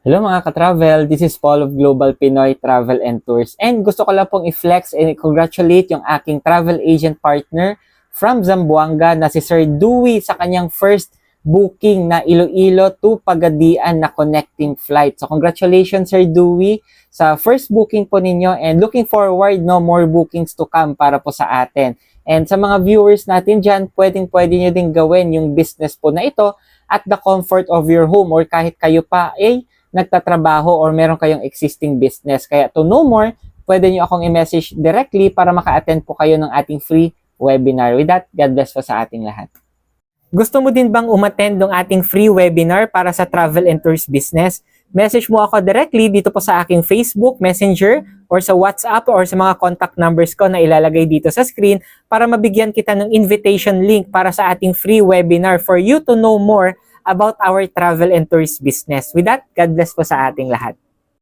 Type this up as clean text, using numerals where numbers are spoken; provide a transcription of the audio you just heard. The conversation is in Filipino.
Hello mga ka-travel, this is Paul of Global Pinoy Travel and Tours. And gusto ko lang pong i-flex and congratulate yung aking travel agent partner from Zamboanga na si Sir Dewey sa kanyang first booking na Iloilo to Pagadian na connecting flight. So congratulations Sir Dewey sa first booking po ninyo and looking forward more bookings to come para po sa atin. And sa mga viewers natin dyan, pwede nyo din gawin yung business po na ito at the comfort of your home or kahit kayo pa nagtatrabaho or meron kayong existing business. Kaya to know more, pwede nyo akong i-message directly para maka-attend po kayo ng ating free webinar. With that, God bless po sa ating lahat. Gusto mo din bang umattend ng ating free webinar para sa travel and tours business? Message mo ako directly dito po sa aking Facebook, Messenger, or sa WhatsApp or sa mga contact numbers ko na ilalagay dito sa screen para mabigyan kita ng invitation link para sa ating free webinar for you to know more about our travel and tours business. With that, God bless po sa ating lahat.